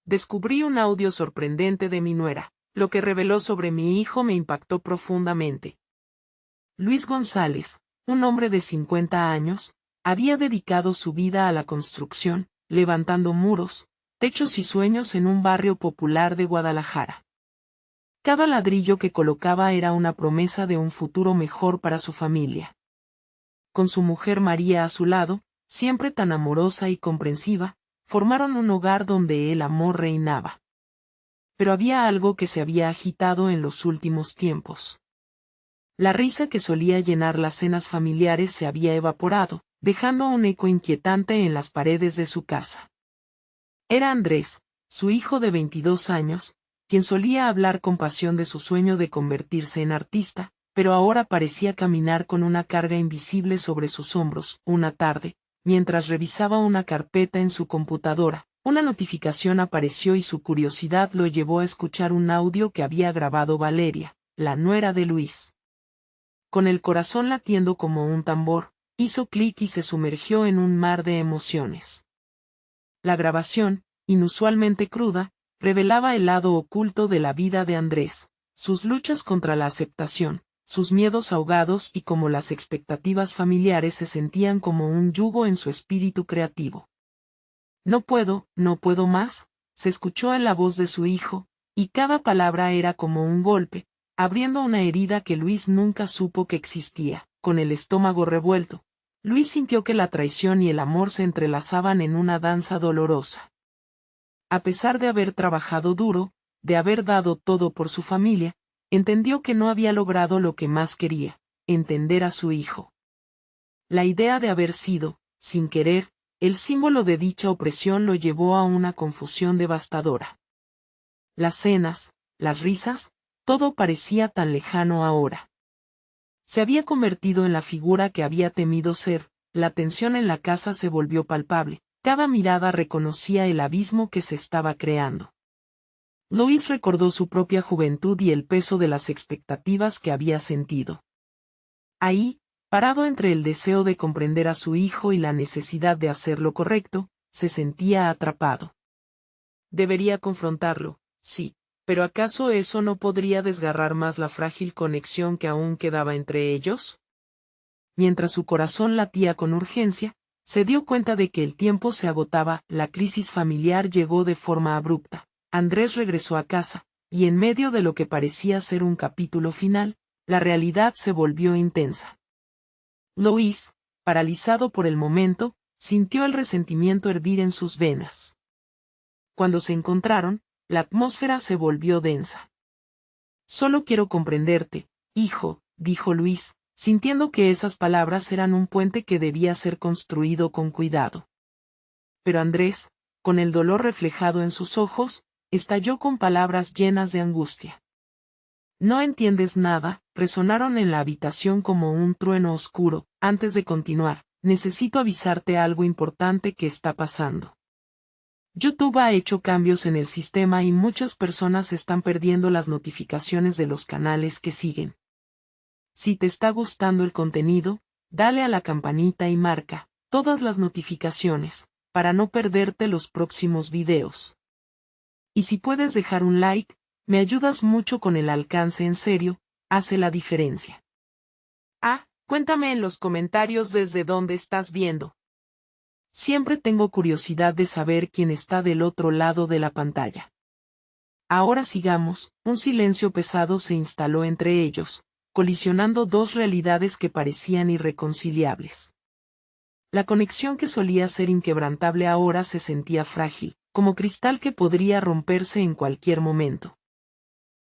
descubrí un audio sorprendente de mi nuera. Lo que reveló sobre mi hijo me impactó profundamente. Luis González, un hombre de 50 años, había dedicado su vida a la construcción, levantando muros, techos y sueños en un barrio popular de Guadalajara. Cada ladrillo que colocaba era una promesa de un futuro mejor para su familia. Con su mujer María a su lado, siempre tan amorosa y comprensiva, formaron un hogar donde el amor reinaba. Pero había algo que se había agitado en los últimos tiempos. La risa que solía llenar las cenas familiares se había evaporado, dejando un eco inquietante en las paredes de su casa. Era Andrés, su hijo de 22 años, quien solía hablar con pasión de su sueño de convertirse en artista, pero ahora parecía caminar con una carga invisible sobre sus hombros. Una tarde, mientras revisaba una carpeta en su computadora, una notificación apareció y su curiosidad lo llevó a escuchar un audio que había grabado Valeria, la nuera de Luis. Con el corazón latiendo como un tambor, hizo clic y se sumergió en un mar de emociones. La grabación, inusualmente cruda, revelaba el lado oculto de la vida de Andrés, sus luchas contra la aceptación, sus miedos ahogados y cómo las expectativas familiares se sentían como un yugo en su espíritu creativo. No puedo más, se escuchó en la voz de su hijo, y cada palabra era como un golpe, abriendo una herida que Luis nunca supo que existía. Con el estómago revuelto, Luis sintió que la traición y el amor se entrelazaban en una danza dolorosa. A pesar de haber trabajado duro, de haber dado todo por su familia, entendió que no había logrado lo que más quería, entender a su hijo. La idea de haber sido, sin querer, el símbolo de dicha opresión lo llevó a una confusión devastadora. Las cenas, las risas, todo parecía tan lejano ahora. Se había convertido en la figura que había temido ser, la tensión en la casa se volvió palpable, cada mirada reconocía el abismo que se estaba creando. Luis recordó su propia juventud y el peso de las expectativas que había sentido. Ahí, parado entre el deseo de comprender a su hijo y la necesidad de hacer lo correcto, se sentía atrapado. Debería confrontarlo, sí, pero ¿acaso eso no podría desgarrar más la frágil conexión que aún quedaba entre ellos? Mientras su corazón latía con urgencia, se dio cuenta de que el tiempo se agotaba. La crisis familiar llegó de forma abrupta. Andrés regresó a casa, y en medio de lo que parecía ser un capítulo final, la realidad se volvió intensa. Luis, paralizado por el momento, sintió el resentimiento hervir en sus venas. Cuando se encontraron, la atmósfera se volvió densa. Solo quiero comprenderte, hijo, dijo Luis, sintiendo que esas palabras eran un puente que debía ser construido con cuidado. Pero Andrés, con el dolor reflejado en sus ojos, estalló con palabras llenas de angustia. No entiendes nada, resonaron en la habitación como un trueno oscuro. Antes de continuar, necesito avisarte algo importante que está pasando. YouTube ha hecho cambios en el sistema y muchas personas están perdiendo las notificaciones de los canales que siguen. Si te está gustando el contenido, dale a la campanita y marca todas las notificaciones, para no perderte los próximos videos. Y si puedes dejar un like, me ayudas mucho con el alcance, en serio, hace la diferencia. Cuéntame en los comentarios desde dónde estás viendo. Siempre tengo curiosidad de saber quién está del otro lado de la pantalla. Ahora sigamos. Un silencio pesado se instaló entre ellos, colisionando dos realidades que parecían irreconciliables. La conexión que solía ser inquebrantable ahora se sentía frágil, como cristal que podría romperse en cualquier momento.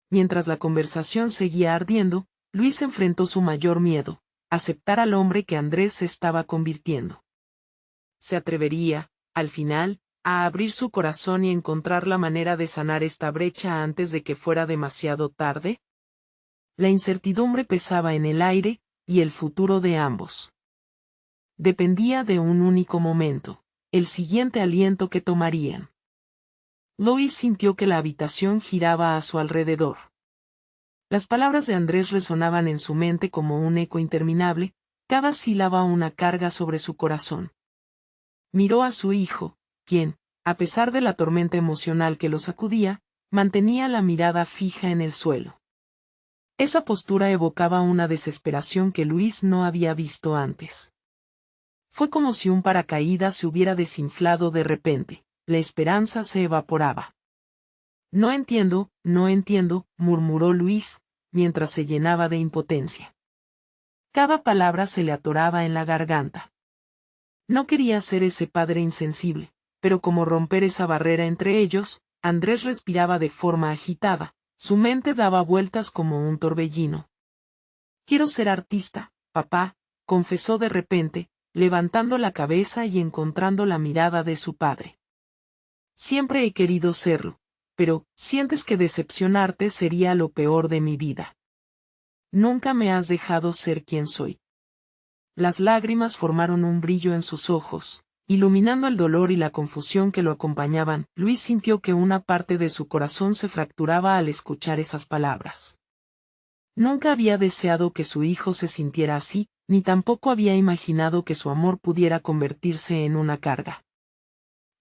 Mientras la conversación seguía ardiendo, Luis enfrentó su mayor miedo: aceptar al hombre que Andrés se estaba convirtiendo. ¿Se atrevería, al final, a abrir su corazón y encontrar la manera de sanar esta brecha antes de que fuera demasiado tarde? La incertidumbre pesaba en el aire, y el futuro de ambos dependía de un único momento, el siguiente aliento que tomarían. Luis sintió que la habitación giraba a su alrededor. Las palabras de Andrés resonaban en su mente como un eco interminable, cada sílaba una carga sobre su corazón. Miró a su hijo, quien, a pesar de la tormenta emocional que lo sacudía, mantenía la mirada fija en el suelo. Esa postura evocaba una desesperación que Luis no había visto antes. Fue como si un paracaídas se hubiera desinflado de repente, la esperanza se evaporaba. No entiendo, murmuró Luis, mientras se llenaba de impotencia. Cada palabra se le atoraba en la garganta. No quería ser ese padre insensible, pero como romper esa barrera entre ellos, Andrés respiraba de forma agitada, su mente daba vueltas como un torbellino. Quiero ser artista, papá, confesó de repente, levantando la cabeza y encontrando la mirada de su padre. Siempre he querido serlo, pero, ¿sientes que decepcionarte sería lo peor de mi vida? Nunca me has dejado ser quien soy. Las lágrimas formaron un brillo en sus ojos, iluminando el dolor y la confusión que lo acompañaban. Luis sintió que una parte de su corazón se fracturaba al escuchar esas palabras. Nunca había deseado que su hijo se sintiera así, ni tampoco había imaginado que su amor pudiera convertirse en una carga.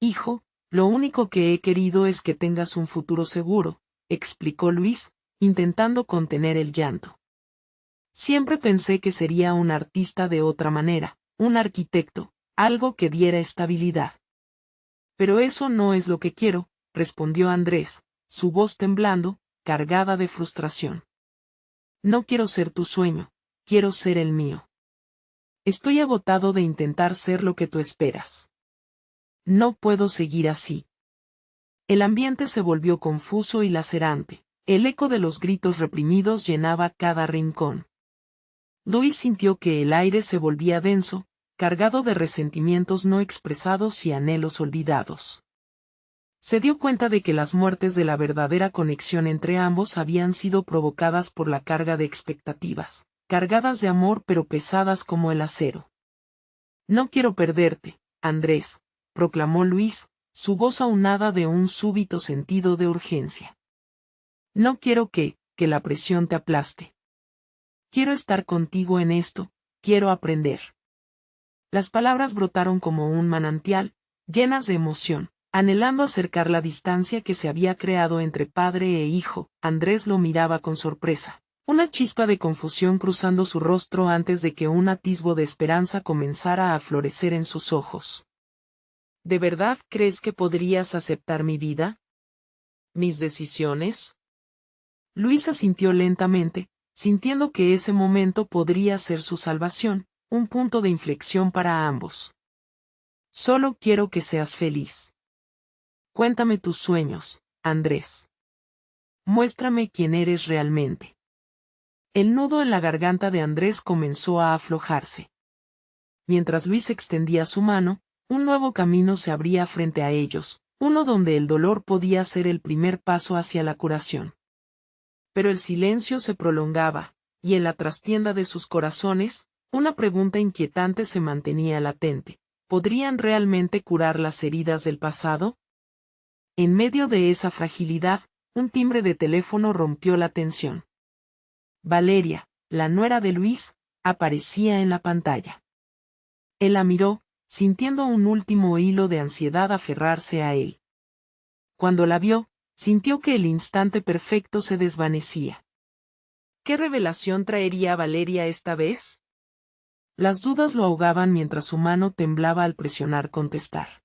Hijo, lo único que he querido es que tengas un futuro seguro, explicó Luis, intentando contener el llanto. Siempre pensé que sería un artista de otra manera, un arquitecto, algo que diera estabilidad. Pero eso no es lo que quiero, respondió Andrés, su voz temblando, cargada de frustración. No quiero ser tu sueño, quiero ser el mío. Estoy agotado de intentar ser lo que tú esperas. No puedo seguir así. El ambiente se volvió confuso y lacerante, el eco de los gritos reprimidos llenaba cada rincón. Luis sintió que el aire se volvía denso, cargado de resentimientos no expresados y anhelos olvidados. Se dio cuenta de que las muertes de la verdadera conexión entre ambos habían sido provocadas por la carga de expectativas, cargadas de amor pero pesadas como el acero. No quiero perderte, Andrés, proclamó Luis, su voz aunada de un súbito sentido de urgencia. No quiero que la presión te aplaste. Quiero estar contigo en esto, quiero aprender. Las palabras brotaron como un manantial, llenas de emoción, anhelando acercar la distancia que se había creado entre padre e hijo. Andrés lo miraba con sorpresa, una chispa de confusión cruzando su rostro antes de que un atisbo de esperanza comenzara a florecer en sus ojos. ¿De verdad crees que podrías aceptar mi vida? ¿Mis decisiones? Luis asintió lentamente, sintiendo que ese momento podría ser su salvación, un punto de inflexión para ambos. Solo quiero que seas feliz. Cuéntame tus sueños, Andrés. Muéstrame quién eres realmente. El nudo en la garganta de Andrés comenzó a aflojarse. Mientras Luis extendía su mano, un nuevo camino se abría frente a ellos, uno donde el dolor podía ser el primer paso hacia la curación. Pero el silencio se prolongaba, y en la trastienda de sus corazones, una pregunta inquietante se mantenía latente. ¿Podrían realmente curar las heridas del pasado? En medio de esa fragilidad, un timbre de teléfono rompió la tensión. Valeria, la nuera de Luis, aparecía en la pantalla. Él la miró, sintiendo un último hilo de ansiedad aferrarse a él. Cuando la vio, sintió que el instante perfecto se desvanecía. ¿Qué revelación traería Valeria esta vez? Las dudas lo ahogaban mientras su mano temblaba al presionar contestar.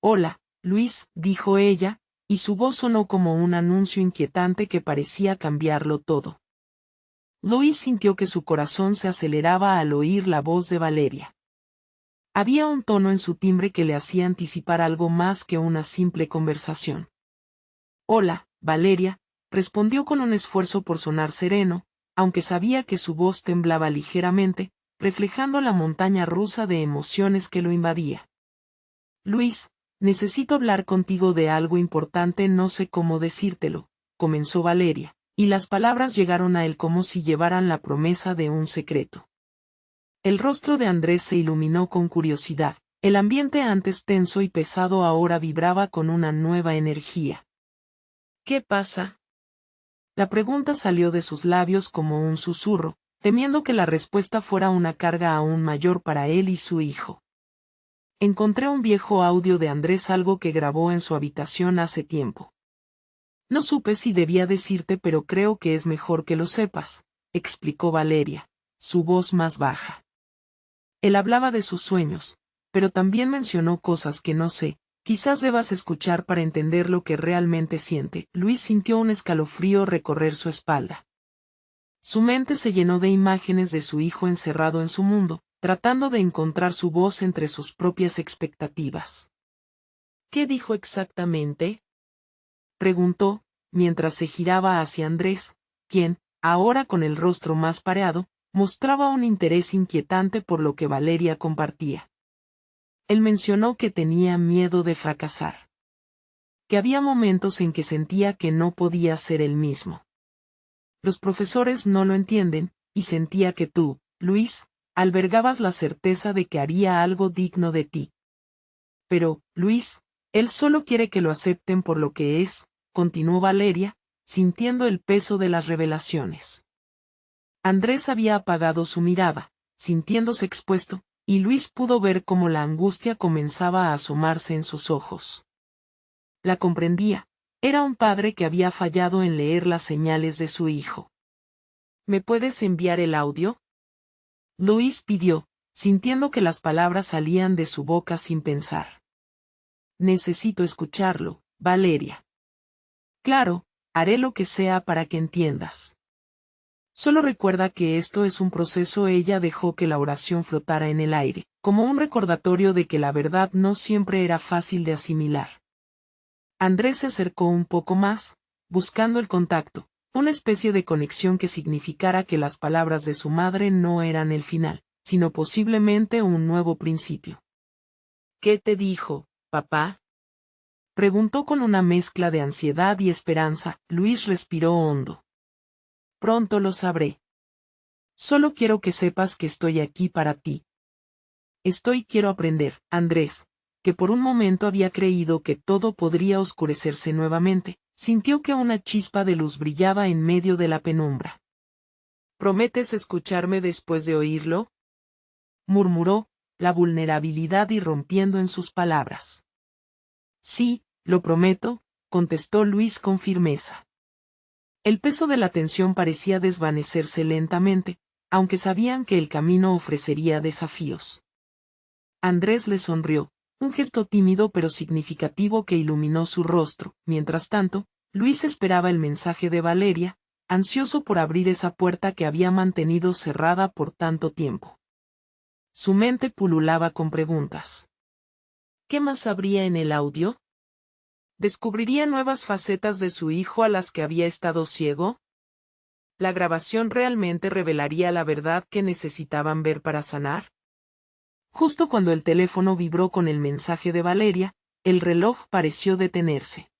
Hola, Luis, dijo ella, y su voz sonó como un anuncio inquietante que parecía cambiarlo todo. Luis sintió que su corazón se aceleraba al oír la voz de Valeria. Había un tono en su timbre que le hacía anticipar algo más que una simple conversación. Hola, Valeria, respondió con un esfuerzo por sonar sereno, aunque sabía que su voz temblaba ligeramente, reflejando la montaña rusa de emociones que lo invadía. Luis, necesito hablar contigo de algo importante, no sé cómo decírtelo, comenzó Valeria, y las palabras llegaron a él como si llevaran la promesa de un secreto. El rostro de Andrés se iluminó con curiosidad, el ambiente antes tenso y pesado ahora vibraba con una nueva energía. ¿Qué pasa? La pregunta salió de sus labios como un susurro, temiendo que la respuesta fuera una carga aún mayor para él y su hijo. Encontré un viejo audio de Andrés, algo que grabó en su habitación hace tiempo. No supe si debía decirte, pero creo que es mejor que lo sepas, explicó Valeria, su voz más baja. Él hablaba de sus sueños, pero también mencionó cosas que no sé. Quizás debas escuchar para entender lo que realmente siente. Luis sintió un escalofrío recorrer su espalda. Su mente se llenó de imágenes de su hijo encerrado en su mundo, tratando de encontrar su voz entre sus propias expectativas. ¿Qué dijo exactamente?, preguntó, mientras se giraba hacia Andrés, quien, ahora con el rostro más pareado, mostraba un interés inquietante por lo que Valeria compartía. Él mencionó que tenía miedo de fracasar. Que había momentos en que sentía que no podía ser el mismo. Los profesores no lo entienden, y sentía que tú, Luis, albergabas la certeza de que haría algo digno de ti. Pero, Luis, él solo quiere que lo acepten por lo que es, continuó Valeria, sintiendo el peso de las revelaciones. Andrés había apagado su mirada, sintiéndose expuesto, y Luis pudo ver cómo la angustia comenzaba a asomarse en sus ojos. La comprendía. Era un padre que había fallado en leer las señales de su hijo. ¿Me puedes enviar el audio?, Luis pidió, sintiendo que las palabras salían de su boca sin pensar. Necesito escucharlo, Valeria. Claro, haré lo que sea para que entiendas. Solo recuerda que esto es un proceso. Ella dejó que la oración flotara en el aire, como un recordatorio de que la verdad no siempre era fácil de asimilar. Andrés se acercó un poco más, buscando el contacto, una especie de conexión que significara que las palabras de su madre no eran el final, sino posiblemente un nuevo principio. ¿Qué te dijo, papá?, preguntó con una mezcla de ansiedad y esperanza. Luis respiró hondo. Pronto lo sabré. Solo quiero que sepas que estoy aquí para ti. Quiero aprender, Andrés, que por un momento había creído que todo podría oscurecerse nuevamente, sintió que una chispa de luz brillaba en medio de la penumbra. ¿Prometes escucharme después de oírlo?, murmuró, la vulnerabilidad irrumpiendo en sus palabras. Sí, lo prometo, contestó Luis con firmeza. El peso de la tensión parecía desvanecerse lentamente, aunque sabían que el camino ofrecería desafíos. Andrés le sonrió, un gesto tímido pero significativo que iluminó su rostro. Mientras tanto, Luis esperaba el mensaje de Valeria, ansioso por abrir esa puerta que había mantenido cerrada por tanto tiempo. Su mente pululaba con preguntas. ¿Qué más habría en el audio? ¿Descubriría nuevas facetas de su hijo a las que había estado ciego? ¿La grabación realmente revelaría la verdad que necesitaban ver para sanar? Justo cuando el teléfono vibró con el mensaje de Valeria, el reloj pareció detenerse.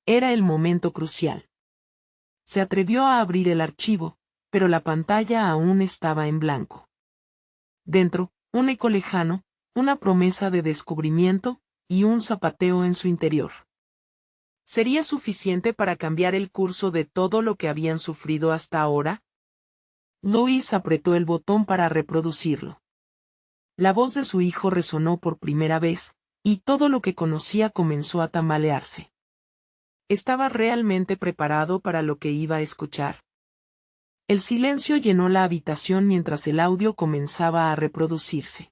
Era el momento crucial. Se atrevió a abrir el archivo, pero la pantalla aún estaba en blanco. Dentro, un eco lejano, una promesa de descubrimiento, y un zapateo en su interior. ¿Sería suficiente para cambiar el curso de todo lo que habían sufrido hasta ahora? Luis apretó el botón para reproducirlo. La voz de su hijo resonó por primera vez, y todo lo que conocía comenzó a tambalearse. ¿Estaba realmente preparado para lo que iba a escuchar? El silencio llenó la habitación mientras el audio comenzaba a reproducirse.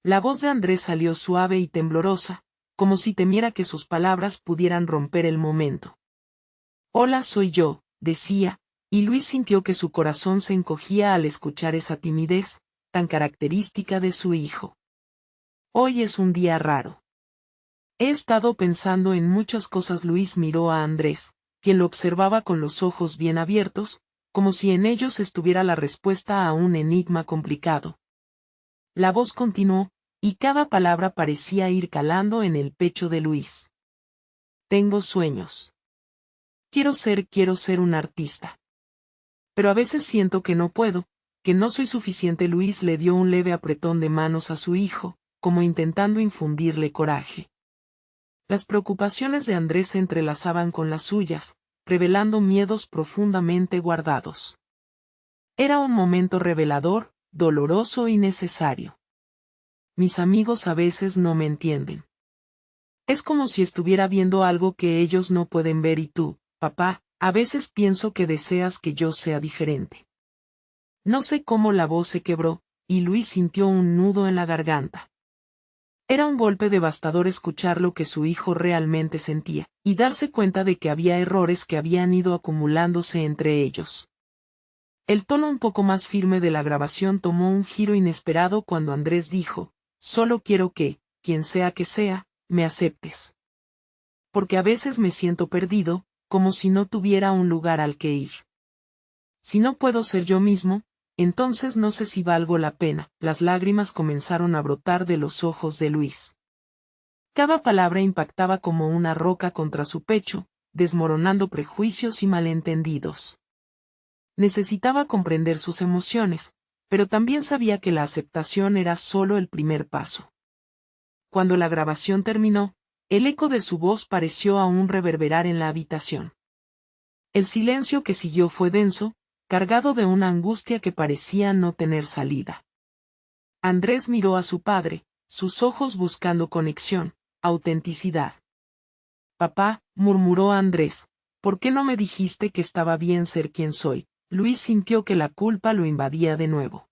La voz de Andrés salió suave y temblorosa, como si temiera que sus palabras pudieran romper el momento. Hola, soy yo, decía, y Luis sintió que su corazón se encogía al escuchar esa timidez, tan característica de su hijo. Hoy es un día raro. He estado pensando en muchas cosas. Luis miró a Andrés, quien lo observaba con los ojos bien abiertos, como si en ellos estuviera la respuesta a un enigma complicado. La voz continuó, y cada palabra parecía ir calando en el pecho de Luis. Tengo sueños. Quiero ser un artista. Pero a veces siento que no puedo, que no soy suficiente. Luis le dio un leve apretón de manos a su hijo, como intentando infundirle coraje. Las preocupaciones de Andrés se entrelazaban con las suyas, revelando miedos profundamente guardados. Era un momento revelador, doloroso y necesario. mis amigos a veces no me entienden. Es como si estuviera viendo algo que ellos no pueden ver y tú, papá, a veces pienso que deseas que yo sea diferente. No sé cómo la voz se quebró, y Luis sintió un nudo en la garganta. Era un golpe devastador escuchar lo que su hijo realmente sentía, y darse cuenta de que había errores que habían ido acumulándose entre ellos. El tono un poco más firme de la grabación tomó un giro inesperado cuando Andrés dijo, solo quiero que, quien sea que sea, me aceptes. Porque a veces me siento perdido, como si no tuviera un lugar al que ir. Si no puedo ser yo mismo, entonces no sé si valgo la pena. Las lágrimas comenzaron a brotar de los ojos de Luis. Cada palabra impactaba como una roca contra su pecho, desmoronando prejuicios y malentendidos. Necesitaba comprender sus emociones, pero también sabía que la aceptación era solo el primer paso. Cuando la grabación terminó, el eco de su voz pareció aún reverberar en la habitación. El silencio que siguió fue denso, cargado de una angustia que parecía no tener salida. Andrés miró a su padre, sus ojos buscando conexión, autenticidad. Papá, murmuró Andrés, ¿por qué no me dijiste que estaba bien ser quien soy? Luis sintió que la culpa lo invadía de nuevo.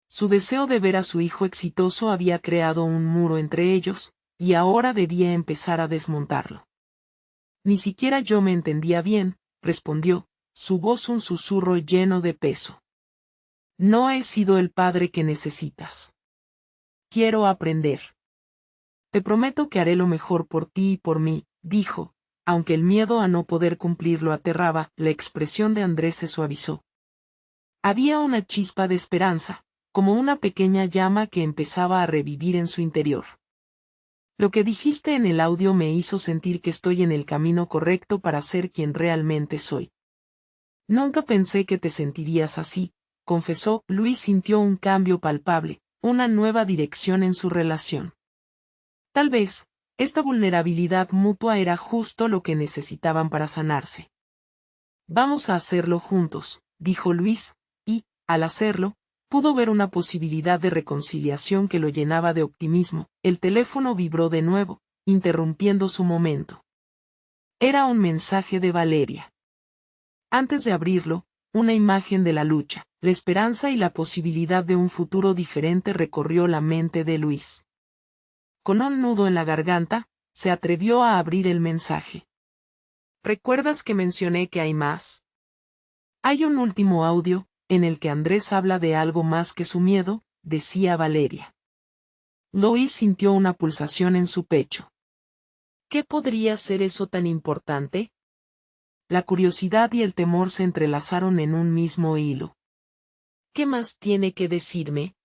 Su deseo de ver a su hijo exitoso había creado un muro entre ellos, y ahora debía empezar a desmontarlo. Ni siquiera yo me entendía bien, respondió, su voz un susurro lleno de peso. No he sido el padre que necesitas. Quiero aprender. Te prometo que haré lo mejor por ti y por mí, dijo, aunque el miedo a no poder cumplir lo aterraba, la expresión de Andrés se suavizó. Había una chispa de esperanza, como una pequeña llama que empezaba a revivir en su interior. Lo que dijiste en el audio me hizo sentir que estoy en el camino correcto para ser quien realmente soy. Nunca pensé que te sentirías así, confesó. Luis sintió un cambio palpable, una nueva dirección en su relación. Tal vez, esta vulnerabilidad mutua era justo lo que necesitaban para sanarse. Vamos a hacerlo juntos, dijo Luis, y, al hacerlo, pudo ver una posibilidad de reconciliación que lo llenaba de optimismo. El teléfono vibró de nuevo, interrumpiendo su momento. Era un mensaje de Valeria. Antes de abrirlo, una imagen de la lucha, la esperanza y la posibilidad de un futuro diferente recorrió la mente de Luis. Con un nudo en la garganta, se atrevió a abrir el mensaje. ¿Recuerdas que mencioné que hay más? Hay un último audio, en el que Andrés habla de algo más que su miedo, decía Valeria. Luis sintió una pulsación en su pecho. ¿Qué podría ser eso tan importante? La curiosidad y el temor se entrelazaron en un mismo hilo. ¿Qué más tiene que decirme?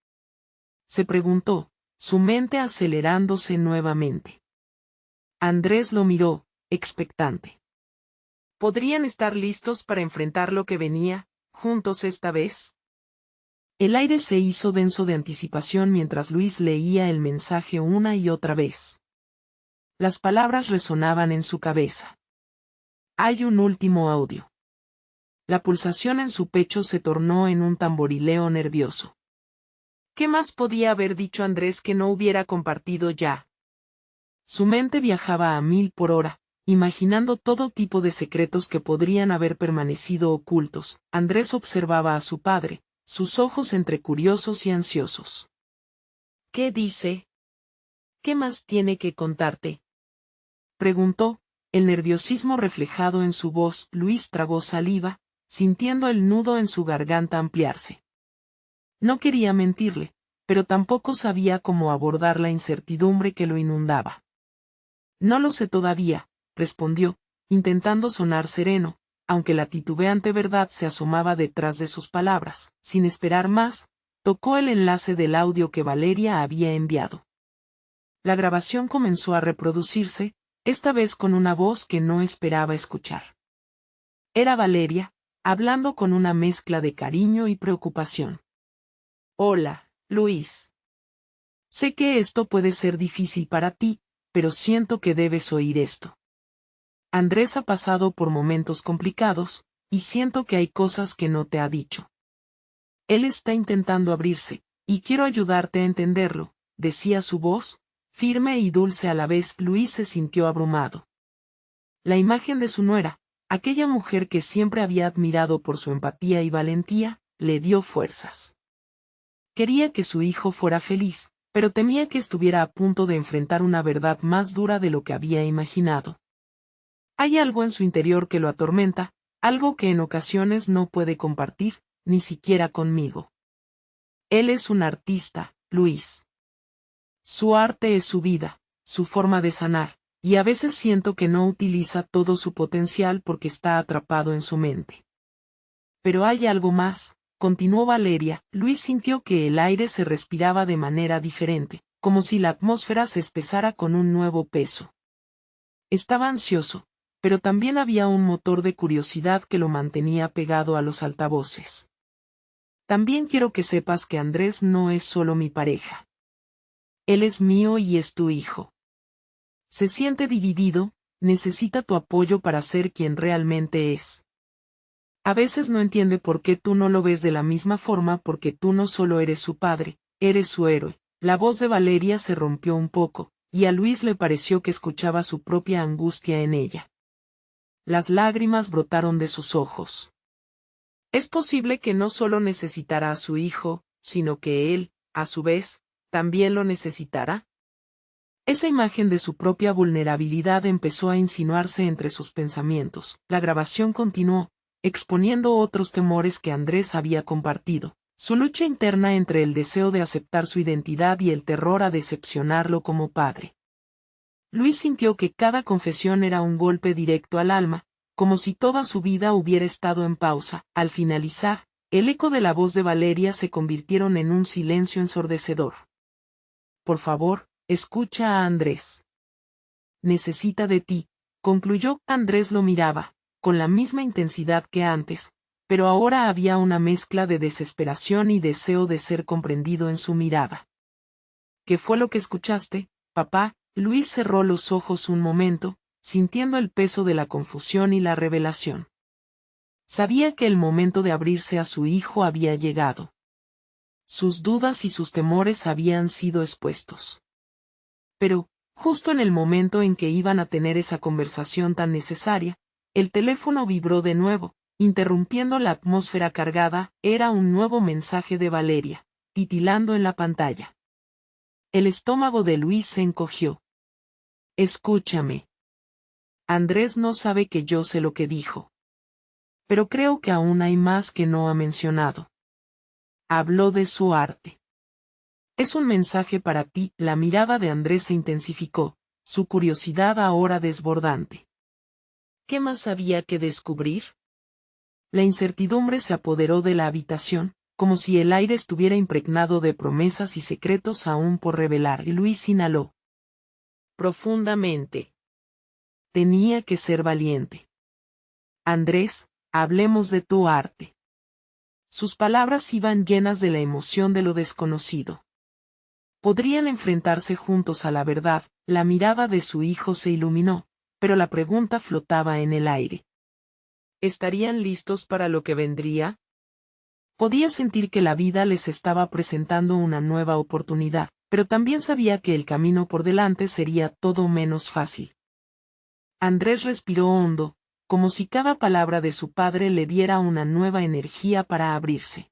Se preguntó, su mente acelerándose nuevamente. Andrés lo miró, expectante. ¿Podrían estar listos para enfrentar lo que venía, juntos esta vez? El aire se hizo denso de anticipación mientras Luis leía el mensaje una y otra vez. Las palabras resonaban en su cabeza. Hay un último audio. La pulsación en su pecho se tornó en un tamborileo nervioso. ¿Qué más podía haber dicho Andrés que no hubiera compartido ya? Su mente viajaba a 1000 por hora, imaginando todo tipo de secretos que podrían haber permanecido ocultos. Andrés observaba a su padre, sus ojos entre curiosos y ansiosos. ¿Qué dice? ¿Qué más tiene que contarte? Preguntó, el nerviosismo reflejado en su voz. Luis tragó saliva, sintiendo el nudo en su garganta ampliarse. No quería mentirle, pero tampoco sabía cómo abordar la incertidumbre que lo inundaba. No lo sé todavía, respondió, intentando sonar sereno, aunque la titubeante verdad se asomaba detrás de sus palabras. Sin esperar más, tocó el enlace del audio que Valeria había enviado. La grabación comenzó a reproducirse, esta vez con una voz que no esperaba escuchar. Era Valeria, hablando con una mezcla de cariño y preocupación. Hola, Luis. Sé que esto puede ser difícil para ti, pero siento que debes oír esto. Andrés ha pasado por momentos complicados, y siento que hay cosas que no te ha dicho. Él está intentando abrirse, y quiero ayudarte a entenderlo, decía su voz, firme y dulce a la vez. Luis se sintió abrumado. La imagen de su nuera, aquella mujer que siempre había admirado por su empatía y valentía, le dio fuerzas. Quería que su hijo fuera feliz, pero temía que estuviera a punto de enfrentar una verdad más dura de lo que había imaginado. Hay algo en su interior que lo atormenta, algo que en ocasiones no puede compartir, ni siquiera conmigo. Él es un artista, Luis. Su arte es su vida, su forma de sanar, y a veces siento que no utiliza todo su potencial porque está atrapado en su mente. Pero hay algo más, continuó Valeria. Luis sintió que el aire se respiraba de manera diferente, como si la atmósfera se espesara con un nuevo peso. Estaba ansioso, pero también había un motor de curiosidad que lo mantenía pegado a los altavoces. También quiero que sepas que Andrés no es solo mi pareja. Él es mío y es tu hijo. Se siente dividido, necesita tu apoyo para ser quien realmente es. A veces no entiende por qué tú no lo ves de la misma forma, porque tú no solo eres su padre, eres su héroe. La voz de Valeria se rompió un poco, y a Luis le pareció que escuchaba su propia angustia en ella. Las lágrimas brotaron de sus ojos. Es posible que no solo necesitara a su hijo, sino que él, a su vez, también lo necesitara. Esa imagen de su propia vulnerabilidad empezó a insinuarse entre sus pensamientos. La grabación continuó, exponiendo otros temores que Andrés había compartido, su lucha interna entre el deseo de aceptar su identidad y el terror a decepcionarlo como padre. Luis sintió que cada confesión era un golpe directo al alma, como si toda su vida hubiera estado en pausa. Al finalizar, el eco de la voz de Valeria se convirtieron en un silencio ensordecedor. Por favor, escucha a Andrés. Necesita de ti, concluyó. Andrés lo miraba, con la misma intensidad que antes, pero ahora había una mezcla de desesperación y deseo de ser comprendido en su mirada. ¿Qué fue lo que escuchaste, papá? Luis cerró los ojos un momento, sintiendo el peso de la confusión y la revelación. Sabía que el momento de abrirse a su hijo había llegado. Sus dudas y sus temores habían sido expuestos. Pero, justo en el momento en que iban a tener esa conversación tan necesaria, el teléfono vibró de nuevo, interrumpiendo la atmósfera cargada. Era un nuevo mensaje de Valeria, titilando en la pantalla. El estómago de Luis se encogió. Escúchame. Andrés no sabe que yo sé lo que dijo. Pero creo que aún hay más que no ha mencionado. Habló de su arte. Es un mensaje para ti. La mirada de Andrés se intensificó, su curiosidad ahora desbordante. ¿Qué más había que descubrir? La incertidumbre se apoderó de la habitación, como si el aire estuviera impregnado de promesas y secretos aún por revelar. Y Luis inhaló profundamente. Tenía que ser valiente. Andrés, hablemos de tu arte. Sus palabras iban llenas de la emoción de lo desconocido. Podrían enfrentarse juntos a la verdad. La mirada de su hijo se iluminó, pero la pregunta flotaba en el aire. ¿Estarían listos para lo que vendría? Podía sentir que la vida les estaba presentando una nueva oportunidad, pero también sabía que el camino por delante sería todo menos fácil. Andrés respiró hondo, como si cada palabra de su padre le diera una nueva energía para abrirse.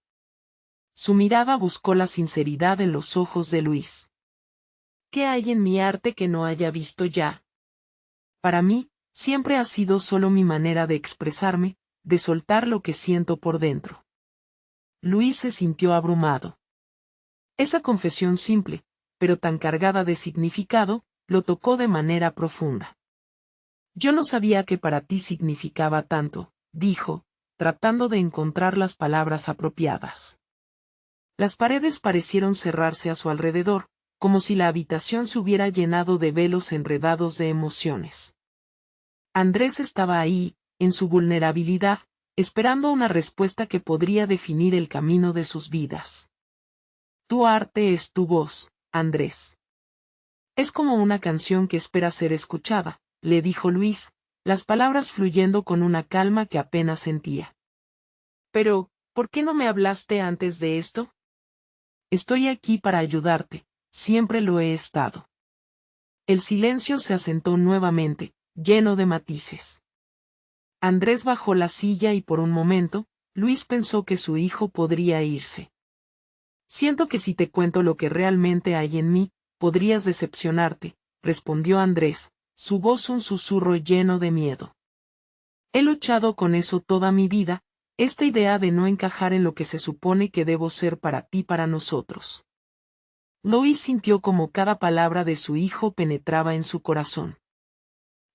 Su mirada buscó la sinceridad en los ojos de Luis. ¿Qué hay en mi arte que no haya visto ya? Para mí, siempre ha sido solo mi manera de expresarme, de soltar lo que siento por dentro. Luis se sintió abrumado. Esa confesión simple, pero tan cargada de significado, lo tocó de manera profunda. Yo no sabía que para ti significaba tanto, dijo, tratando de encontrar las palabras apropiadas. Las paredes parecieron cerrarse a su alrededor, como si la habitación se hubiera llenado de velos enredados de emociones. Andrés estaba ahí, en su vulnerabilidad, esperando una respuesta que podría definir el camino de sus vidas. Tu arte es tu voz, Andrés. Es como una canción que espera ser escuchada, le dijo Luis, las palabras fluyendo con una calma que apenas sentía. Pero, ¿por qué no me hablaste antes de esto? Estoy aquí para ayudarte, siempre lo he estado. El silencio se asentó nuevamente, lleno de matices. Andrés bajó la silla y por un momento, Luis pensó que su hijo podría irse. Siento que si te cuento lo que realmente hay en mí, podrías decepcionarte, respondió Andrés, su voz un susurro lleno de miedo. He luchado con eso toda mi vida, esta idea de no encajar en lo que se supone que debo ser para ti, para nosotros. Luis sintió como cada palabra de su hijo penetraba en su corazón.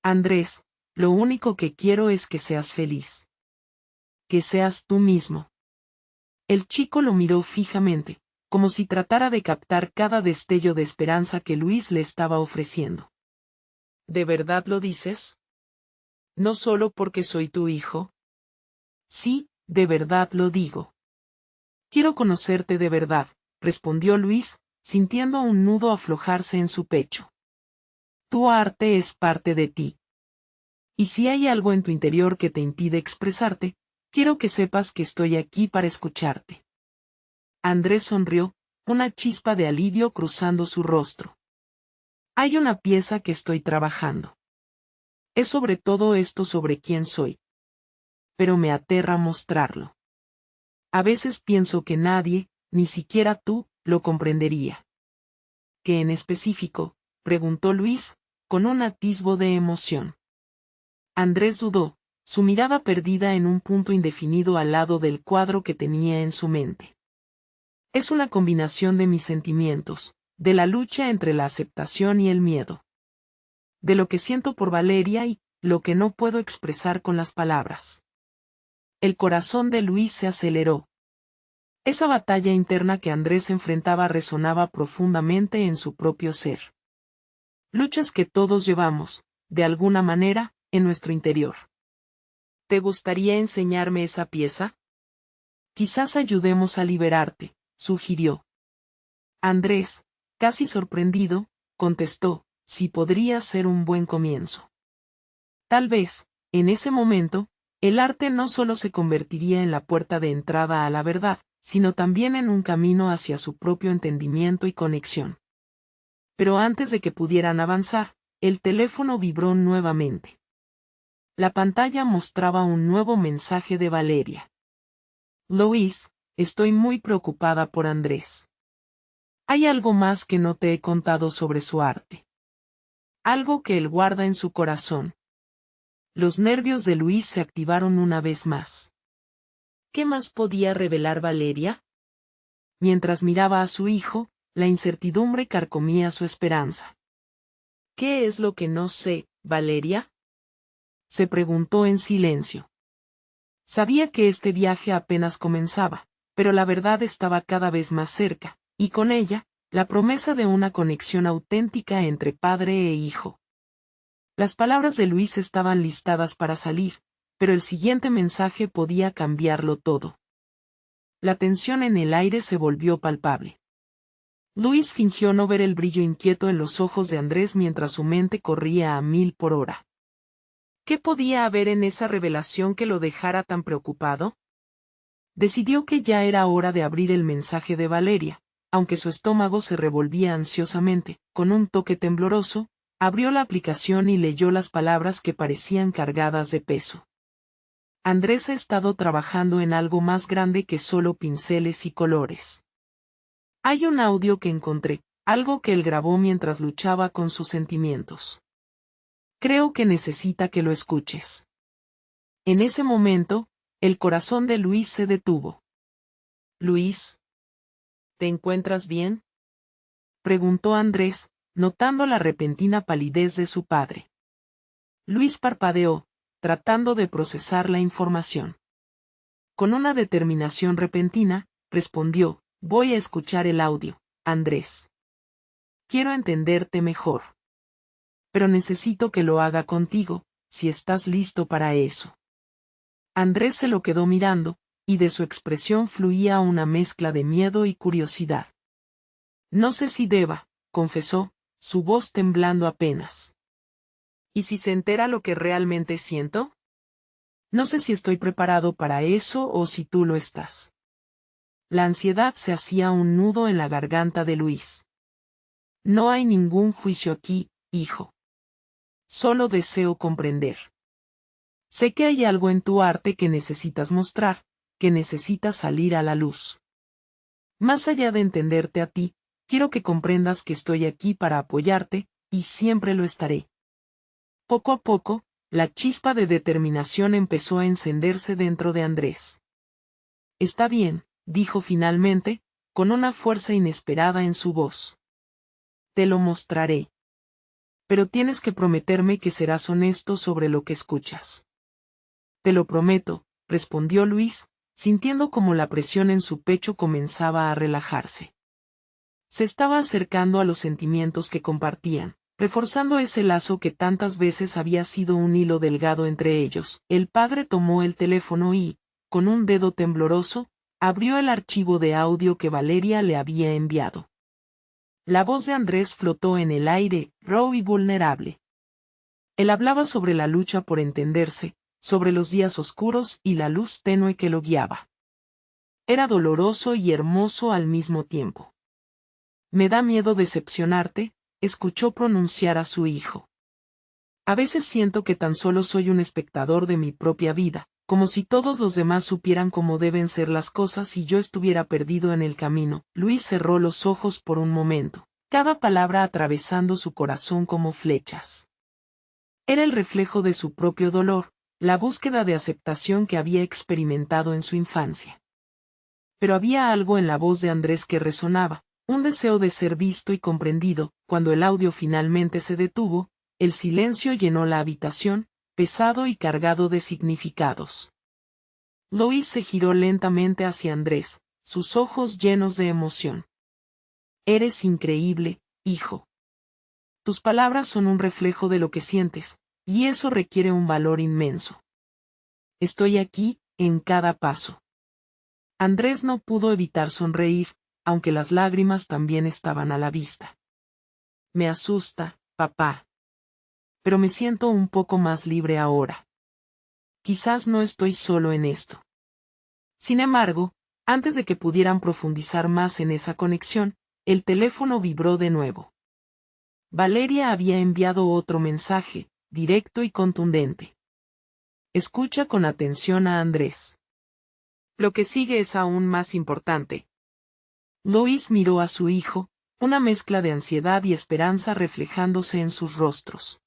Andrés, lo único que quiero es que seas feliz. Que seas tú mismo. El chico lo miró fijamente, como si tratara de captar cada destello de esperanza que Luis le estaba ofreciendo. ¿De verdad lo dices? ¿No solo porque soy tu hijo? Sí, de verdad lo digo. Quiero conocerte de verdad, respondió Luis, sintiendo un nudo aflojarse en su pecho. Tu arte es parte de ti. Y si hay algo en tu interior que te impide expresarte, quiero que sepas que estoy aquí para escucharte. Andrés sonrió, una chispa de alivio cruzando su rostro. Hay una pieza que estoy trabajando. Es sobre todo esto sobre quién soy. Pero me aterra mostrarlo. A veces pienso que nadie, ni siquiera tú, lo comprendería. ¿Qué en específico? Preguntó Luis, con un atisbo de emoción. Andrés dudó, su mirada perdida en un punto indefinido al lado del cuadro que tenía en su mente. Es una combinación de mis sentimientos, de la lucha entre la aceptación y el miedo. De lo que siento por Valeria y lo que no puedo expresar con las palabras. El corazón de Luis se aceleró. Esa batalla interna que Andrés enfrentaba resonaba profundamente en su propio ser. Luchas que todos llevamos, de alguna manera, en nuestro interior. ¿Te gustaría enseñarme esa pieza? Quizás ayudemos a liberarte, sugirió. Andrés, casi sorprendido, contestó, sí podría ser un buen comienzo. Tal vez, en ese momento, el arte no solo se convertiría en la puerta de entrada a la verdad, sino también en un camino hacia su propio entendimiento y conexión. Pero antes de que pudieran avanzar, el teléfono vibró nuevamente. La pantalla mostraba un nuevo mensaje de Valeria. Luis, estoy muy preocupada por Andrés. Hay algo más que no te he contado sobre su arte. Algo que él guarda en su corazón. Los nervios de Luis se activaron una vez más. ¿Qué más podía revelar Valeria? Mientras miraba a su hijo, la incertidumbre carcomía su esperanza. ¿Qué es lo que no sé, Valeria? Se preguntó en silencio. Sabía que este viaje apenas comenzaba, pero la verdad estaba cada vez más cerca, y con ella, la promesa de una conexión auténtica entre padre e hijo. Las palabras de Luis estaban listadas para salir, pero el siguiente mensaje podía cambiarlo todo. La tensión en el aire se volvió palpable. Luis fingió no ver el brillo inquieto en los ojos de Andrés mientras su mente corría a 1000 por hora. ¿Qué podía haber en esa revelación que lo dejara tan preocupado? Decidió que ya era hora de abrir el mensaje de Valeria, aunque su estómago se revolvía ansiosamente, con un toque tembloroso, abrió la aplicación y leyó las palabras que parecían cargadas de peso. Andrés ha estado trabajando en algo más grande que solo pinceles y colores. Hay un audio que encontré, algo que él grabó mientras luchaba con sus sentimientos. Creo que necesita que lo escuches. En ese momento, el corazón de Luis se detuvo. Luis, ¿te encuentras bien? Preguntó Andrés, notando la repentina palidez de su padre. Luis parpadeó, tratando de procesar la información. Con una determinación repentina, respondió, voy a escuchar el audio, Andrés. Quiero entenderte mejor. Pero necesito que lo haga contigo, si estás listo para eso. Andrés se lo quedó mirando, y de su expresión fluía una mezcla de miedo y curiosidad. No sé si deba, confesó, su voz temblando apenas. ¿Y si se entera lo que realmente siento? No sé si estoy preparado para eso o si tú lo estás. La ansiedad se hacía un nudo en la garganta de Luis. No hay ningún juicio aquí, hijo. Solo deseo comprender. Sé que hay algo en tu arte que necesitas mostrar, que necesitas salir a la luz. Más allá de entenderte a ti, quiero que comprendas que estoy aquí para apoyarte, y siempre lo estaré. Poco a poco, la chispa de determinación empezó a encenderse dentro de Andrés. Está bien, dijo finalmente, con una fuerza inesperada en su voz. Te lo mostraré. Pero tienes que prometerme que serás honesto sobre lo que escuchas. Te lo prometo, respondió Luis, sintiendo como la presión en su pecho comenzaba a relajarse. Se estaba acercando a los sentimientos que compartían, reforzando ese lazo que tantas veces había sido un hilo delgado entre ellos. El padre tomó el teléfono y, con un dedo tembloroso, abrió el archivo de audio que Valeria le había enviado. La voz de Andrés flotó en el aire, raw y vulnerable. Él hablaba sobre la lucha por entenderse, sobre los días oscuros y la luz tenue que lo guiaba. Era doloroso y hermoso al mismo tiempo. Me da miedo decepcionarte, escuchó pronunciar a su hijo. A veces siento que tan solo soy un espectador de mi propia vida, como si todos los demás supieran cómo deben ser las cosas y yo estuviera perdido en el camino. Luis cerró los ojos por un momento, cada palabra atravesando su corazón como flechas. Era el reflejo de su propio dolor, la búsqueda de aceptación que había experimentado en su infancia. Pero había algo en la voz de Andrés que resonaba, un deseo de ser visto y comprendido. Cuando el audio finalmente se detuvo, el silencio llenó la habitación, pesado y cargado de significados. Luis se giró lentamente hacia Andrés, sus ojos llenos de emoción. Eres increíble, hijo. Tus palabras son un reflejo de lo que sientes, y eso requiere un valor inmenso. Estoy aquí, en cada paso. Andrés no pudo evitar sonreír, aunque las lágrimas también estaban a la vista. Me asusta, papá. Pero me siento un poco más libre ahora. Quizás no estoy solo en esto. Sin embargo, antes de que pudieran profundizar más en esa conexión, el teléfono vibró de nuevo. Valeria había enviado otro mensaje, directo y contundente. Escucha con atención a Andrés. Lo que sigue es aún más importante. Luis miró a su hijo, una mezcla de ansiedad y esperanza reflejándose en sus rostros.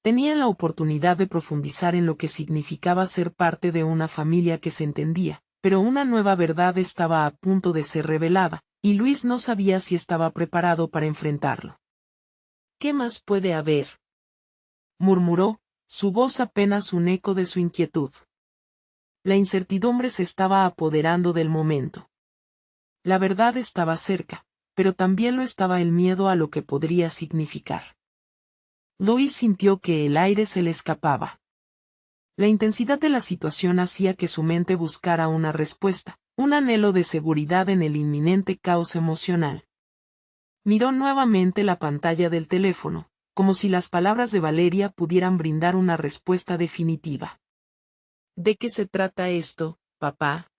Tenía la oportunidad de profundizar en lo que significaba ser parte de una familia que se entendía, pero una nueva verdad estaba a punto de ser revelada, y Luis no sabía si estaba preparado para enfrentarlo. ¿Qué más puede haber?, murmuró, su voz apenas un eco de su inquietud. La incertidumbre se estaba apoderando del momento. La verdad estaba cerca, pero también lo estaba el miedo a lo que podría significar. Luis sintió que el aire se le escapaba. La intensidad de la situación hacía que su mente buscara una respuesta, un anhelo de seguridad en el inminente caos emocional. Miró nuevamente la pantalla del teléfono, como si las palabras de Valeria pudieran brindar una respuesta definitiva. ¿De qué se trata esto, papá?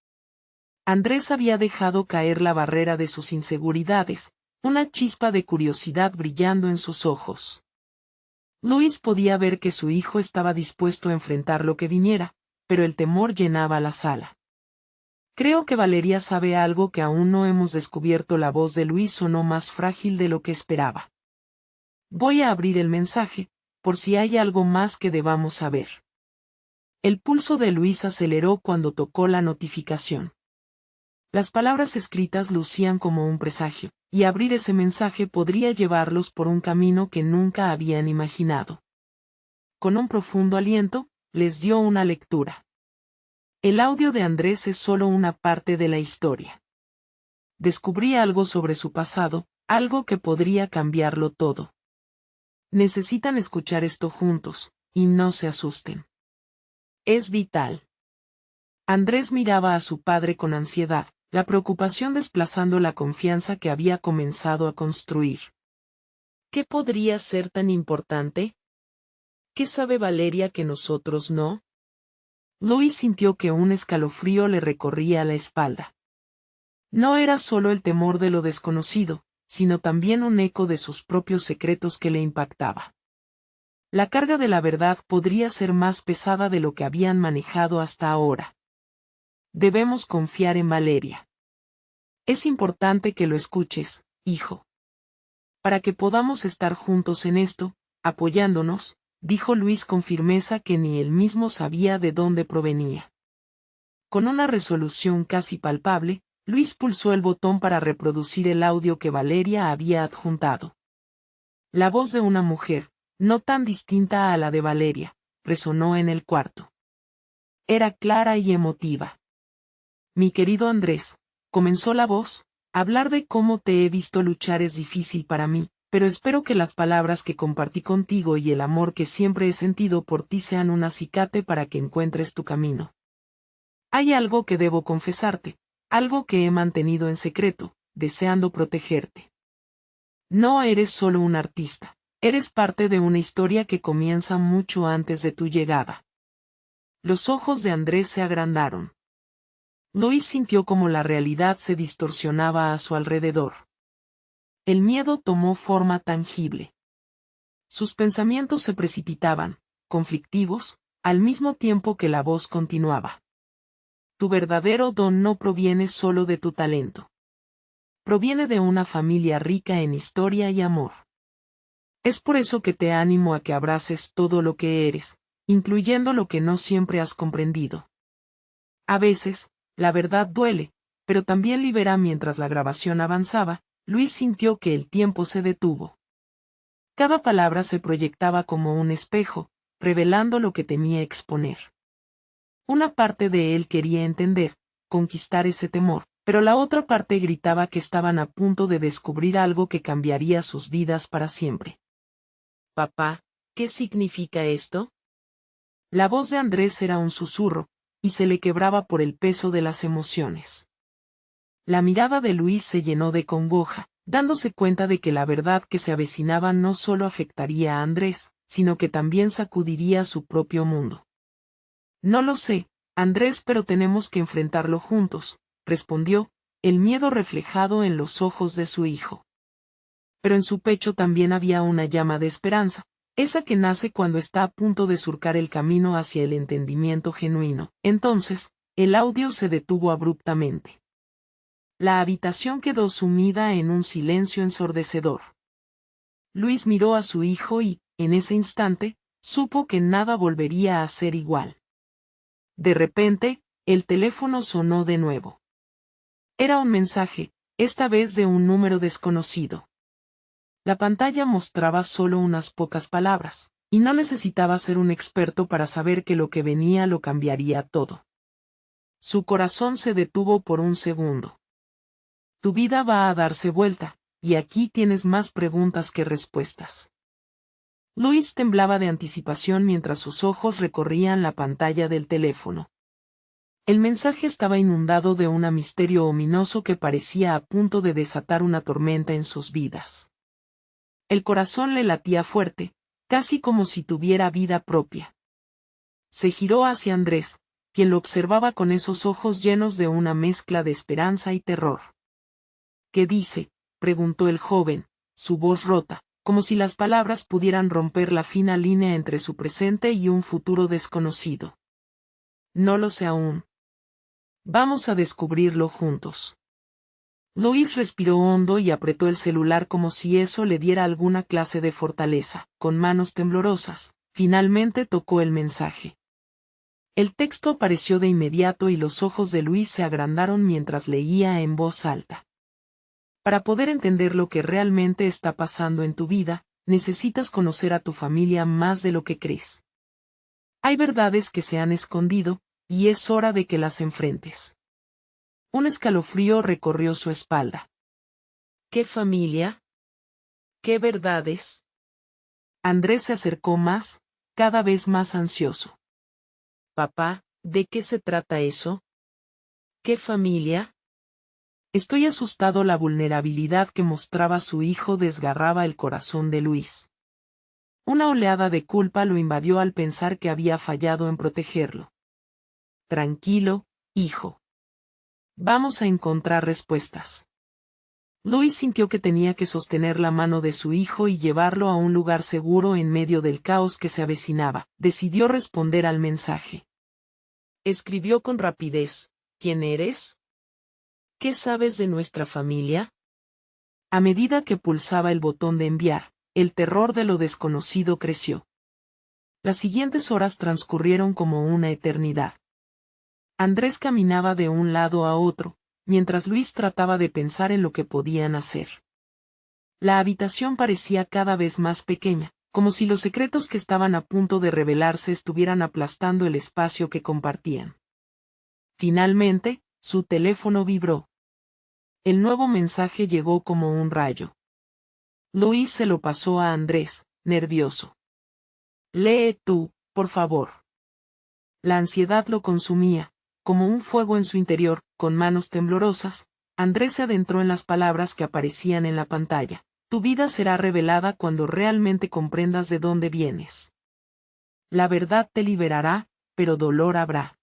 Andrés había dejado caer la barrera de sus inseguridades, una chispa de curiosidad brillando en sus ojos. Luis podía ver que su hijo estaba dispuesto a enfrentar lo que viniera, pero el temor llenaba la sala. Creo que Valeria sabe algo que aún no hemos descubierto. La voz de Luis sonó más frágil de lo que esperaba. Voy a abrir el mensaje, por si hay algo más que debamos saber. El pulso de Luis aceleró cuando tocó la notificación. Las palabras escritas lucían como un presagio, y abrir ese mensaje podría llevarlos por un camino que nunca habían imaginado. Con un profundo aliento, les dio una lectura. El audio de Andrés es solo una parte de la historia. Descubrí algo sobre su pasado, algo que podría cambiarlo todo. Necesitan escuchar esto juntos, y no se asusten. Es vital. Andrés miraba a su padre con ansiedad, la preocupación desplazando la confianza que había comenzado a construir. ¿Qué podría ser tan importante? ¿Qué sabe Valeria que nosotros no? Luis sintió que un escalofrío le recorría la espalda. No era solo el temor de lo desconocido, sino también un eco de sus propios secretos que le impactaba. La carga de la verdad podría ser más pesada de lo que habían manejado hasta ahora. Debemos confiar en Valeria. Es importante que lo escuches, hijo. Para que podamos estar juntos en esto, apoyándonos, dijo Luis con firmeza que ni él mismo sabía de dónde provenía. Con una resolución casi palpable, Luis pulsó el botón para reproducir el audio que Valeria había adjuntado. La voz de una mujer, no tan distinta a la de Valeria, resonó en el cuarto. Era clara y emotiva. Mi querido Andrés, comenzó la voz, hablar de cómo te he visto luchar es difícil para mí, pero espero que las palabras que compartí contigo y el amor que siempre he sentido por ti sean un acicate para que encuentres tu camino. Hay algo que debo confesarte, algo que he mantenido en secreto, deseando protegerte. No eres solo un artista, eres parte de una historia que comienza mucho antes de tu llegada. Los ojos de Andrés se agrandaron. Luis sintió como la realidad se distorsionaba a su alrededor. El miedo tomó forma tangible. Sus pensamientos se precipitaban, conflictivos, al mismo tiempo que la voz continuaba. Tu verdadero don no proviene solo de tu talento. Proviene de una familia rica en historia y amor. Es por eso que te animo a que abraces todo lo que eres, incluyendo lo que no siempre has comprendido. A veces, la verdad duele, pero también libera. Mientras la grabación avanzaba, Luis sintió que el tiempo se detuvo. Cada palabra se proyectaba como un espejo, revelando lo que temía exponer. Una parte de él quería entender, conquistar ese temor, pero la otra parte gritaba que estaban a punto de descubrir algo que cambiaría sus vidas para siempre. Papá, ¿qué significa esto? La voz de Andrés era un susurro, y se le quebraba por el peso de las emociones. La mirada de Luis se llenó de congoja, dándose cuenta de que la verdad que se avecinaba no solo afectaría a Andrés, sino que también sacudiría su propio mundo. No lo sé, Andrés, pero tenemos que enfrentarlo juntos, respondió, el miedo reflejado en los ojos de su hijo. Pero en su pecho también había una llama de esperanza, esa que nace cuando está a punto de surcar el camino hacia el entendimiento genuino. Entonces, el audio se detuvo abruptamente. La habitación quedó sumida en un silencio ensordecedor. Luis miró a su hijo y, en ese instante, supo que nada volvería a ser igual. De repente, el teléfono sonó de nuevo. Era un mensaje, esta vez de un número desconocido. La pantalla mostraba solo unas pocas palabras, y no necesitaba ser un experto para saber que lo que venía lo cambiaría todo. Su corazón se detuvo por un segundo. Tu vida va a darse vuelta, y aquí tienes más preguntas que respuestas. Luis temblaba de anticipación mientras sus ojos recorrían la pantalla del teléfono. El mensaje estaba inundado de un misterio ominoso que parecía a punto de desatar una tormenta en sus vidas. El corazón le latía fuerte, casi como si tuviera vida propia. Se giró hacia Andrés, quien lo observaba con esos ojos llenos de una mezcla de esperanza y terror. ¿Qué dice?, preguntó el joven, su voz rota, como si las palabras pudieran romper la fina línea entre su presente y un futuro desconocido. No lo sé aún. Vamos a descubrirlo juntos. Luis respiró hondo y apretó el celular como si eso le diera alguna clase de fortaleza. Con manos temblorosas, finalmente tocó el mensaje. El texto apareció de inmediato y los ojos de Luis se agrandaron mientras leía en voz alta. Para poder entender lo que realmente está pasando en tu vida, necesitas conocer a tu familia más de lo que crees. Hay verdades que se han escondido, y es hora de que las enfrentes. Un escalofrío recorrió su espalda. ¿Qué familia? ¿Qué verdades? Andrés se acercó más, cada vez más ansioso. Papá, ¿de qué se trata eso? ¿Qué familia? Estoy asustado. La vulnerabilidad que mostraba su hijo desgarraba el corazón de Luis. Una oleada de culpa lo invadió al pensar que había fallado en protegerlo. Tranquilo, hijo. Vamos a encontrar respuestas. Luis sintió que tenía que sostener la mano de su hijo y llevarlo a un lugar seguro en medio del caos que se avecinaba. Decidió responder al mensaje. Escribió con rapidez: ¿Quién eres? ¿Qué sabes de nuestra familia? A medida que pulsaba el botón de enviar, el terror de lo desconocido creció. Las siguientes horas transcurrieron como una eternidad. Andrés caminaba de un lado a otro, mientras Luis trataba de pensar en lo que podían hacer. La habitación parecía cada vez más pequeña, como si los secretos que estaban a punto de revelarse estuvieran aplastando el espacio que compartían. Finalmente, su teléfono vibró. El nuevo mensaje llegó como un rayo. Luis se lo pasó a Andrés, nervioso. «Lee tú, por favor». La ansiedad lo consumía, como un fuego en su interior. Con manos temblorosas, Andrés se adentró en las palabras que aparecían en la pantalla. Tu vida será revelada cuando realmente comprendas de dónde vienes. La verdad te liberará, pero dolor habrá.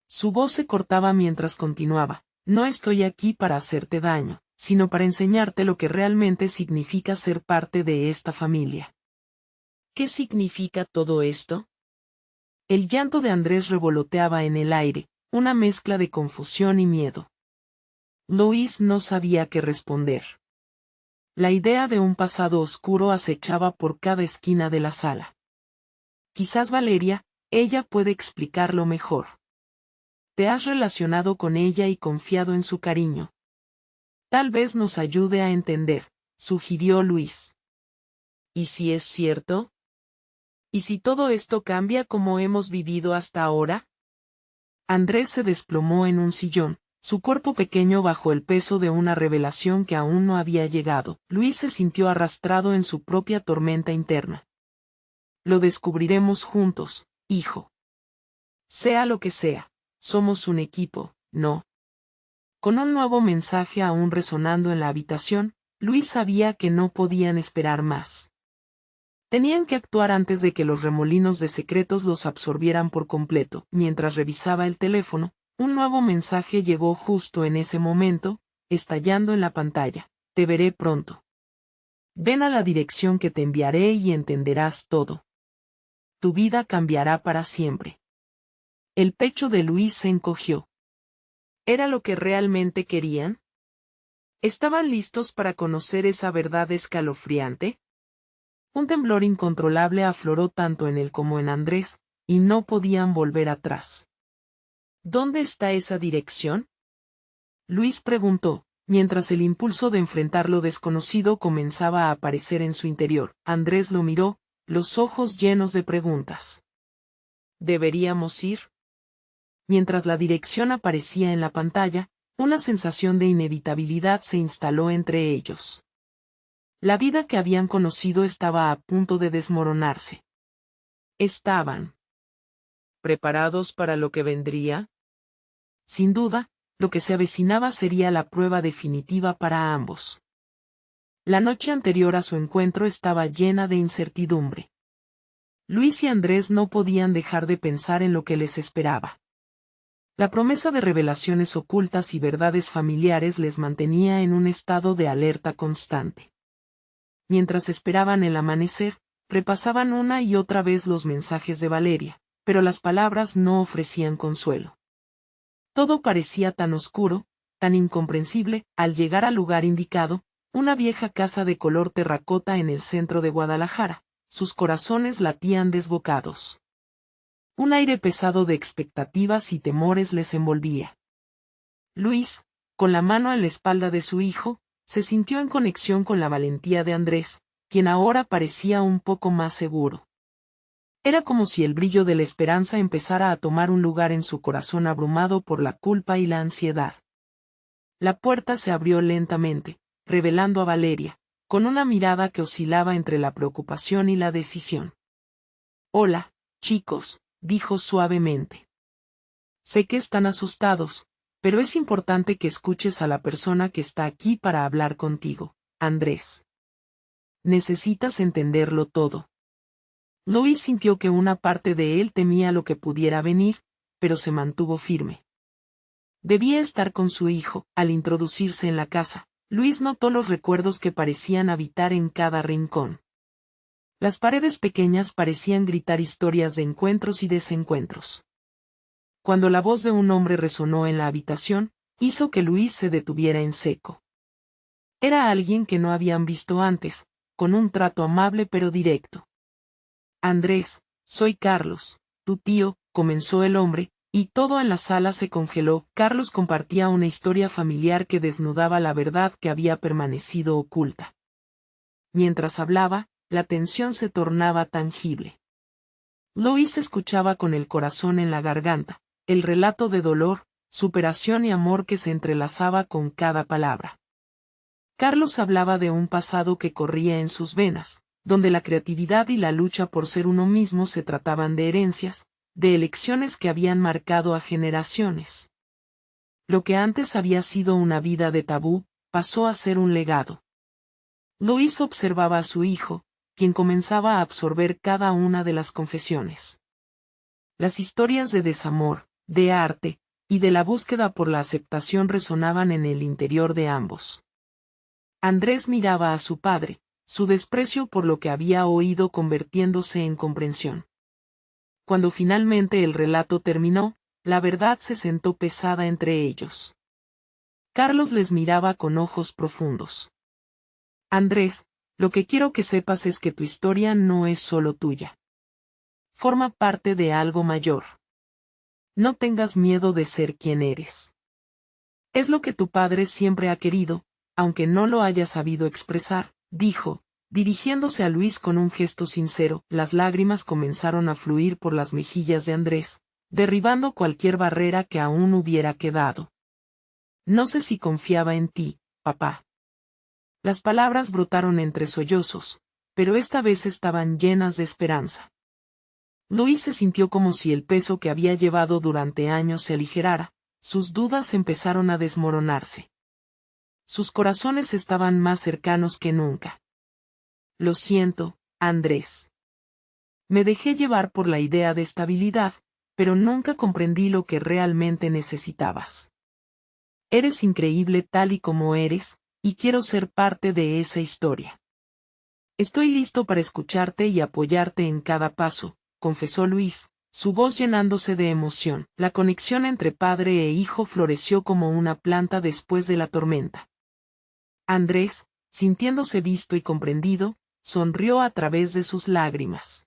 Su voz se cortaba mientras continuaba. No estoy aquí para hacerte daño, sino para enseñarte lo que realmente significa ser parte de esta familia. ¿Qué significa todo esto? El llanto de Andrés revoloteaba en el aire, una mezcla de confusión y miedo. Luis no sabía qué responder. La idea de un pasado oscuro acechaba por cada esquina de la sala. Quizás Valeria, ella puede explicarlo mejor. Te has relacionado con ella y confiado en su cariño. Tal vez nos ayude a entender, sugirió Luis. ¿Y si es cierto? ¿Y si todo esto cambia como hemos vivido hasta ahora? Andrés se desplomó en un sillón, su cuerpo pequeño bajo el peso de una revelación que aún no había llegado. Luis se sintió arrastrado en su propia tormenta interna. Lo descubriremos juntos, hijo. Sea lo que sea, somos un equipo, ¿no? Con un nuevo mensaje aún resonando en la habitación, Luis sabía que no podían esperar más. Tenían que actuar antes de que los remolinos de secretos los absorbieran por completo. Mientras revisaba el teléfono, un nuevo mensaje llegó justo en ese momento, estallando en la pantalla. Te veré pronto. Ven a la dirección que te enviaré y entenderás todo. Tu vida cambiará para siempre. El pecho de Luis se encogió. ¿Era lo que realmente querían? ¿Estaban listos para conocer esa verdad escalofriante? Un temblor incontrolable afloró tanto en él como en Andrés, y no podían volver atrás. ¿Dónde está esa dirección? Luis preguntó, mientras el impulso de enfrentar lo desconocido comenzaba a aparecer en su interior. Andrés lo miró, los ojos llenos de preguntas. ¿Deberíamos ir? Mientras la dirección aparecía en la pantalla, una sensación de inevitabilidad se instaló entre ellos. La vida que habían conocido estaba a punto de desmoronarse. ¿Estaban preparados para lo que vendría? Sin duda, lo que se avecinaba sería la prueba definitiva para ambos. La noche anterior a su encuentro estaba llena de incertidumbre. Luis y Andrés no podían dejar de pensar en lo que les esperaba. La promesa de revelaciones ocultas y verdades familiares les mantenía en un estado de alerta constante. Mientras esperaban el amanecer, repasaban una y otra vez los mensajes de Valeria, pero las palabras no ofrecían consuelo. Todo parecía tan oscuro, tan incomprensible. Al llegar al lugar indicado, una vieja casa de color terracota en el centro de Guadalajara, sus corazones latían desbocados. Un aire pesado de expectativas y temores les envolvía. Luis, con la mano en la espalda de su hijo, se sintió en conexión con la valentía de Andrés, quien ahora parecía un poco más seguro. Era como si el brillo de la esperanza empezara a tomar un lugar en su corazón abrumado por la culpa y la ansiedad. La puerta se abrió lentamente, revelando a Valeria, con una mirada que oscilaba entre la preocupación y la decisión. «Hola, chicos», dijo suavemente. «Sé que están asustados, pero es importante que escuches a la persona que está aquí para hablar contigo, Andrés. Necesitas entenderlo todo». Luis sintió que una parte de él temía lo que pudiera venir, pero se mantuvo firme. Debía estar con su hijo. Al introducirse en la casa, Luis notó los recuerdos que parecían habitar en cada rincón. Las paredes pequeñas parecían gritar historias de encuentros y desencuentros. Cuando la voz de un hombre resonó en la habitación, hizo que Luis se detuviera en seco. Era alguien que no habían visto antes, con un trato amable pero directo. Andrés, soy Carlos, tu tío, comenzó el hombre, y todo en la sala se congeló. Carlos compartía una historia familiar que desnudaba la verdad que había permanecido oculta. Mientras hablaba, la tensión se tornaba tangible. Luis escuchaba con el corazón en la garganta, el relato de dolor, superación y amor que se entrelazaba con cada palabra. Carlos hablaba de un pasado que corría en sus venas, donde la creatividad y la lucha por ser uno mismo se trataban de herencias, de elecciones que habían marcado a generaciones. Lo que antes había sido una vida de tabú, pasó a ser un legado. Luis observaba a su hijo, quien comenzaba a absorber cada una de las confesiones. Las historias de desamor, de arte, y de la búsqueda por la aceptación resonaban en el interior de ambos. Andrés miraba a su padre, su desprecio por lo que había oído convirtiéndose en comprensión. Cuando finalmente el relato terminó, la verdad se sentó pesada entre ellos. Carlos les miraba con ojos profundos. Andrés, lo que quiero que sepas es que tu historia no es solo tuya. Forma parte de algo mayor. No tengas miedo de ser quien eres. Es lo que tu padre siempre ha querido, aunque no lo haya sabido expresar, dijo, dirigiéndose a Luis con un gesto sincero. Las lágrimas comenzaron a fluir por las mejillas de Andrés, derribando cualquier barrera que aún hubiera quedado. No sé si confiaba en ti, papá. Las palabras brotaron entre sollozos, pero esta vez estaban llenas de esperanza. Luis se sintió como si el peso que había llevado durante años se aligerara, sus dudas empezaron a desmoronarse. Sus corazones estaban más cercanos que nunca. Lo siento, Andrés. Me dejé llevar por la idea de estabilidad, pero nunca comprendí lo que realmente necesitabas. Eres increíble tal y como eres, y quiero ser parte de esa historia. Estoy listo para escucharte y apoyarte en cada paso, confesó Luis, su voz llenándose de emoción. La conexión entre padre e hijo floreció como una planta después de la tormenta. Andrés, sintiéndose visto y comprendido, sonrió a través de sus lágrimas.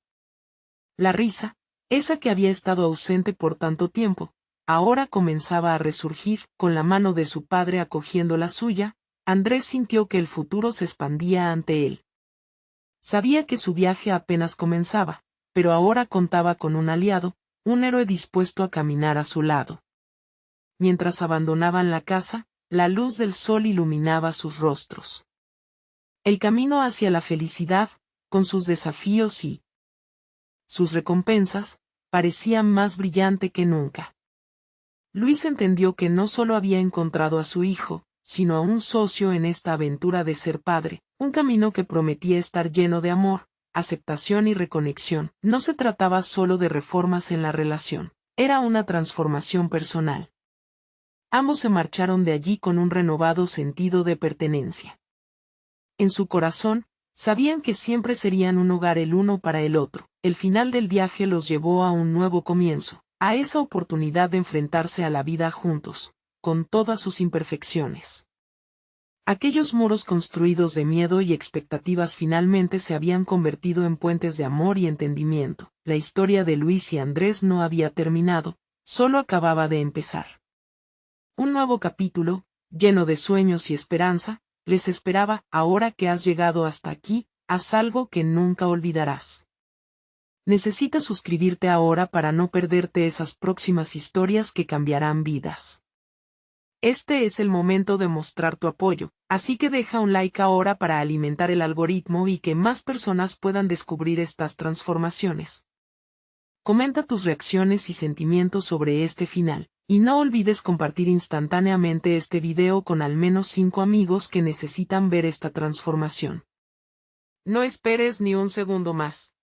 La risa, esa que había estado ausente por tanto tiempo, ahora comenzaba a resurgir. Con la mano de su padre acogiendo la suya, Andrés sintió que el futuro se expandía ante él. Sabía que su viaje apenas comenzaba, pero ahora contaba con un aliado, un héroe dispuesto a caminar a su lado. Mientras abandonaban la casa, la luz del sol iluminaba sus rostros. El camino hacia la felicidad, con sus desafíos y sus recompensas, parecía más brillante que nunca. Luis entendió que no solo había encontrado a su hijo, sino a un socio en esta aventura de ser padre, un camino que prometía estar lleno de amor, aceptación y reconexión. No se trataba solo de reformas en la relación, era una transformación personal. Ambos se marcharon de allí con un renovado sentido de pertenencia. En su corazón, sabían que siempre serían un hogar el uno para el otro. El final del viaje los llevó a un nuevo comienzo, a esa oportunidad de enfrentarse a la vida juntos, con todas sus imperfecciones. Aquellos muros construidos de miedo y expectativas finalmente se habían convertido en puentes de amor y entendimiento. La historia de Luis y Andrés no había terminado, solo acababa de empezar. Un nuevo capítulo, lleno de sueños y esperanza, les esperaba. Ahora que has llegado hasta aquí, haz algo que nunca olvidarás. Necesitas suscribirte ahora para no perderte esas próximas historias que cambiarán vidas. Este es el momento de mostrar tu apoyo, así que deja un like ahora para alimentar el algoritmo y que más personas puedan descubrir estas transformaciones. Comenta tus reacciones y sentimientos sobre este final, y no olvides compartir instantáneamente este video con al menos 5 amigos que necesitan ver esta transformación. No esperes ni un segundo más.